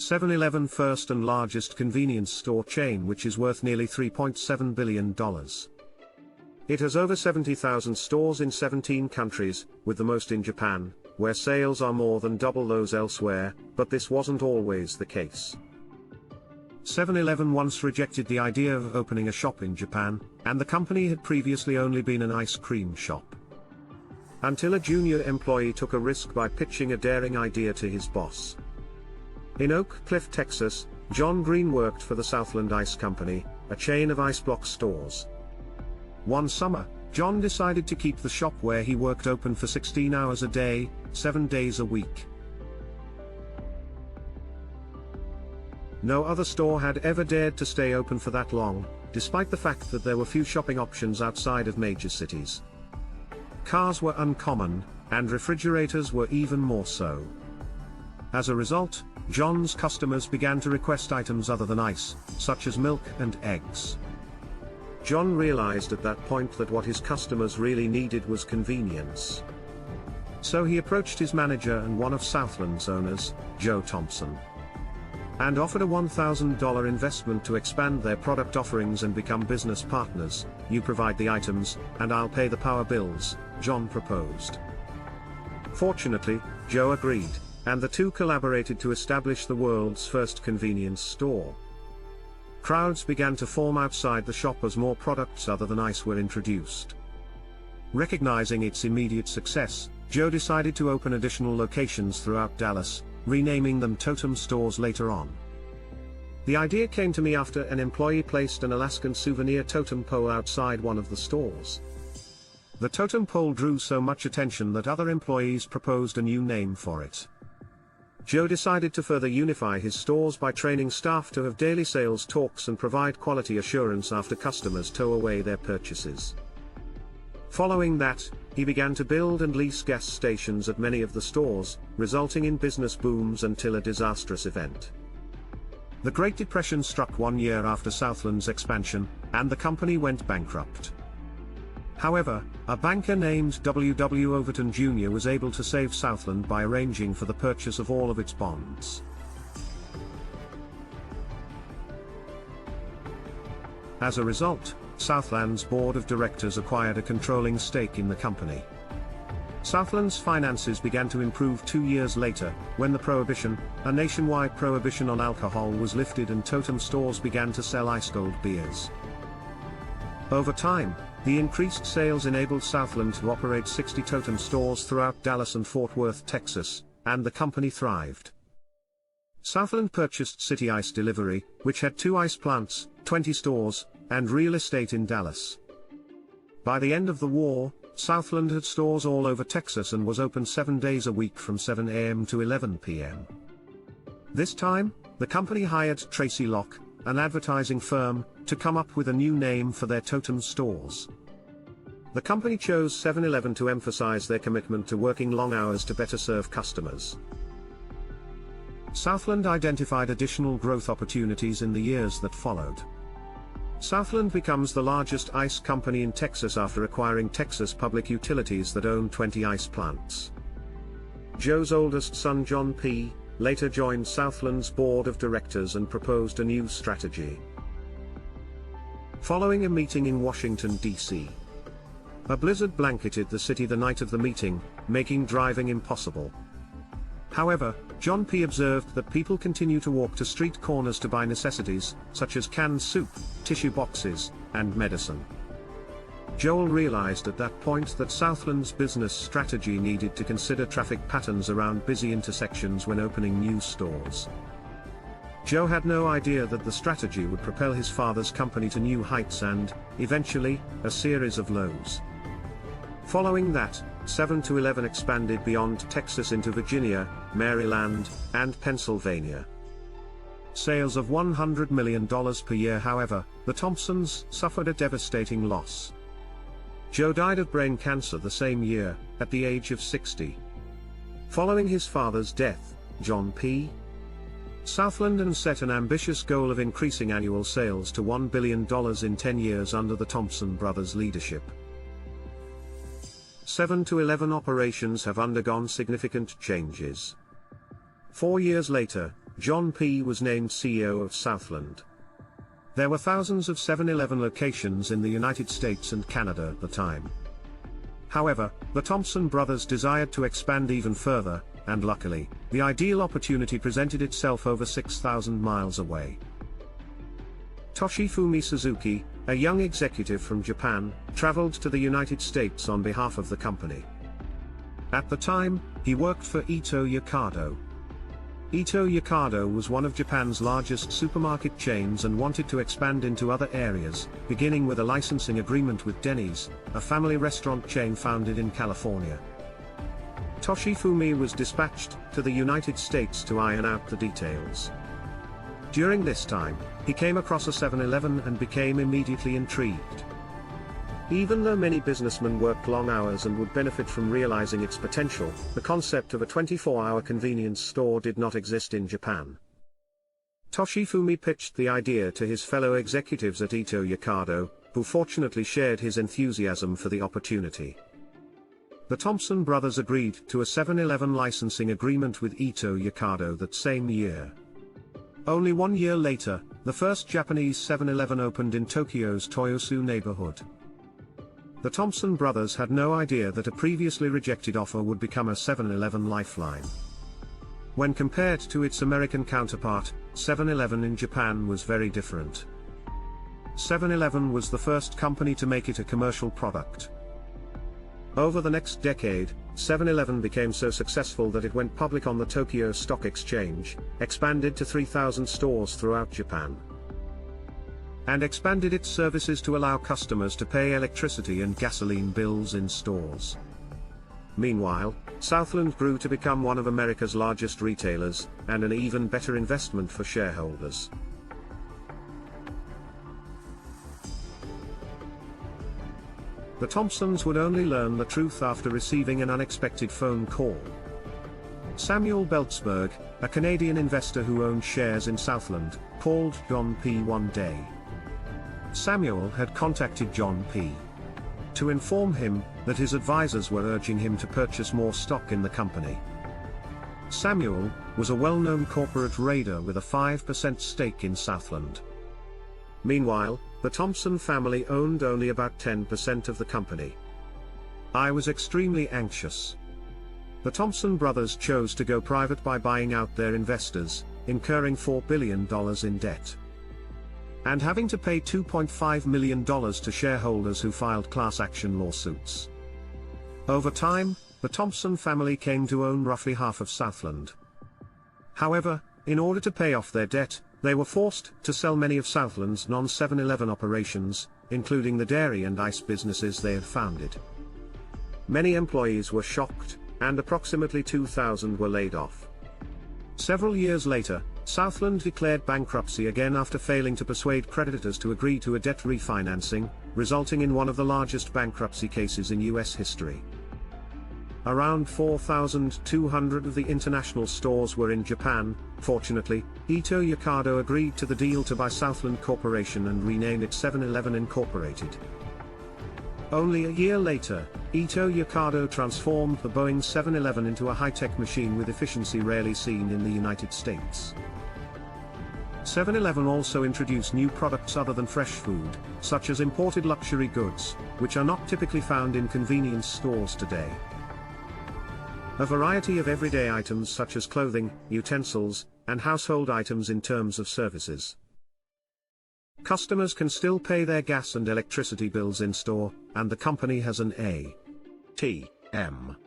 7-Eleven, first and largest convenience store chain, which is worth nearly $3.7 billion. It has over 70,000 stores in 17 countries, with the most in Japan, where sales are more than double those elsewhere, but this wasn't always the case. 7-Eleven once rejected the idea of opening a shop in Japan, and the company had previously only been an ice cream shop. Until a junior employee took a risk by pitching a daring idea to his boss. In Oak Cliff, Texas, John Green worked for the Southland Ice Company, a chain of ice block stores. One summer, John decided to keep the shop where he worked open for 16 hours a day, 7 days a week. No other store had ever dared to stay open for that long, despite the fact that there were few shopping options outside of major cities. Cars were uncommon, and refrigerators were even more so. As a result, John's customers began to request items other than ice, such as milk and eggs. John realized at that point that what his customers really needed was convenience. So he approached his manager and one of Southland's owners, Joe Thompson, and offered a $1,000 investment to expand their product offerings and become business partners. "You provide the items, and I'll pay the power bills," John proposed. Fortunately, Joe agreed, and the two collaborated to establish the world's first convenience store. Crowds began to form outside the shop as more products other than ice were introduced. Recognizing its immediate success, Joe decided to open additional locations throughout Dallas, renaming them Totem Stores later on. The idea came to me after an employee placed an Alaskan souvenir totem pole outside one of the stores. The totem pole drew so much attention that other employees proposed a new name for it. Joe decided to further unify his stores by training staff to have daily sales talks and provide quality assurance after customers tow away their purchases. Following that, he began to build and lease gas stations at many of the stores, resulting in business booms until a disastrous event. The Great Depression struck 1 year after Southland's expansion, and the company went bankrupt. However, a banker named W. Overton Jr. was able to save Southland by arranging for the purchase of all of its bonds. As a result, Southland's board of directors acquired a controlling stake in the company. Southland's finances began to improve 2 years later, when the Prohibition, a nationwide prohibition on alcohol, was lifted and Totem stores began to sell ice-cold beers. Over time, the increased sales enabled Southland to operate 60 Totem stores throughout Dallas and Fort Worth, Texas, and the company thrived. Southland purchased City Ice Delivery, which had 2 ice plants, 20 stores, and real estate in Dallas. By the end of the war, Southland had stores all over Texas and was open 7 days a week from 7 a.m. to 11 p.m. This time, the company hired Tracy Locke, an advertising firm, to come up with a new name for their Totem stores. The company chose 7-Eleven to emphasize their commitment to working long hours to better serve customers. Southland identified additional growth opportunities in the years that followed. Southland becomes the largest ice company in Texas after acquiring Texas Public Utilities that own 20 ice plants. Joe's oldest son, John P., later joined Southland's board of directors and proposed a new strategy. Following a meeting in Washington, D.C., a blizzard blanketed the city the night of the meeting, making driving impossible. However, John P. observed that people continue to walk to street corners to buy necessities, such as canned soup, tissue boxes, and medicine. Joel realized at that point that Southland's business strategy needed to consider traffic patterns around busy intersections when opening new stores. Joe had no idea that the strategy would propel his father's company to new heights and, eventually, a series of lows. Following that, 7-Eleven expanded beyond Texas into Virginia, Maryland, and Pennsylvania. Sales of $100 million per year. However, the Thompsons suffered a devastating loss. Joe died of brain cancer the same year, at the age of 60. Following his father's death, John P. Southland set an ambitious goal of increasing annual sales to $1 billion in 10 years under the Thompson brothers' leadership. 7-Eleven operations have undergone significant changes. 4 years later, John P. was named CEO of Southland. There were thousands of 7-Eleven locations in the United States and Canada at the time. However, the Thompson brothers desired to expand even further, and luckily, the ideal opportunity presented itself over 6,000 miles away. Toshifumi Suzuki, a young executive from Japan, traveled to the United States on behalf of the company. At the time, he worked for Ito Yokado. Ito Yokado was one of Japan's largest supermarket chains and wanted to expand into other areas, beginning with a licensing agreement with Denny's, a family restaurant chain founded in California. Toshifumi was dispatched to the United States to iron out the details. During this time, he came across a 7-Eleven and became immediately intrigued. Even though many businessmen worked long hours and would benefit from realizing its potential, the concept of a 24-hour convenience store did not exist in Japan. Toshifumi pitched the idea to his fellow executives at Ito Yokado, who fortunately shared his enthusiasm for the opportunity. The Thompson brothers agreed to a 7-Eleven licensing agreement with Ito Yokado that same year. Only 1 year later, the first Japanese 7-Eleven opened in Tokyo's Toyosu neighborhood. The Thompson brothers had no idea that a previously rejected offer would become a 7-Eleven lifeline. When compared to its American counterpart, 7-Eleven in Japan was very different. 7-Eleven was the first company to make it a commercial product. Over the next decade, 7-Eleven became so successful that it went public on the Tokyo Stock Exchange, expanded to 3,000 stores throughout Japan, and expanded its services to allow customers to pay electricity and gasoline bills in stores. Meanwhile, Southland grew to become one of America's largest retailers, and an even better investment for shareholders. The Thompsons would only learn the truth after receiving an unexpected phone call. Samuel Beltzberg, a Canadian investor who owned shares in Southland, called John P. one day. Samuel had contacted John P. to inform him that his advisors were urging him to purchase more stock in the company. Samuel was a well-known corporate raider with a 5% stake in Southland. Meanwhile, the Thompson family owned only about 10% of the company. I was extremely anxious. The Thompson brothers chose to go private by buying out their investors, incurring $4 billion in debt, and having to pay $2.5 million to shareholders who filed class action lawsuits. Over time, the Thompson family came to own roughly half of Southland. However, in order to pay off their debt, they were forced to sell many of Southland's non-7-Eleven operations, including the dairy and ice businesses they had founded. Many employees were shocked, and approximately 2,000 were laid off. Several years later, Southland declared bankruptcy again after failing to persuade creditors to agree to a debt refinancing, resulting in one of the largest bankruptcy cases in U.S. history. Around 4,200 of the international stores were in Japan. Fortunately, Ito Yokado agreed to the deal to buy Southland Corporation and rename it 7-Eleven Incorporated. Only a year later, Ito Yokado transformed the Boeing 7-Eleven into a high-tech machine with efficiency rarely seen in the United States. 7-Eleven also introduced new products other than fresh food, such as imported luxury goods, which are not typically found in convenience stores today. A variety of everyday items such as clothing, utensils, and household items in terms of services. Customers can still pay their gas and electricity bills in-store, and the company has an ATM.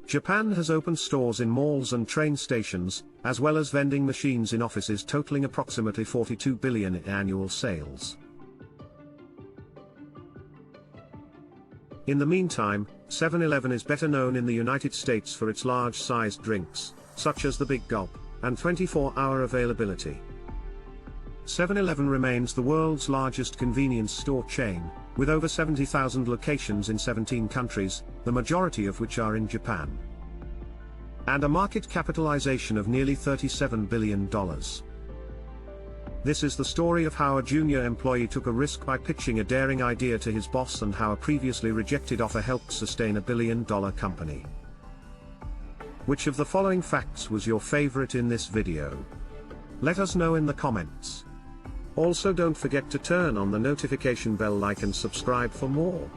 Japan has opened stores in malls and train stations, as well as vending machines in offices totaling approximately $42 billion in annual sales. In the meantime, 7-Eleven is better known in the United States for its large-sized drinks, such as the Big Gulp, and 24-hour availability. 7-Eleven remains the world's largest convenience store chain, with over 70,000 locations in 17 countries, the majority of which are in Japan, and a market capitalization of nearly $37 billion. This is the story of how a junior employee took a risk by pitching a daring idea to his boss and how a previously rejected offer helped sustain a billion-dollar company. Which of the following facts was your favorite in this video? Let us know in the comments. Also, don't forget to turn on the notification bell, like and subscribe for more.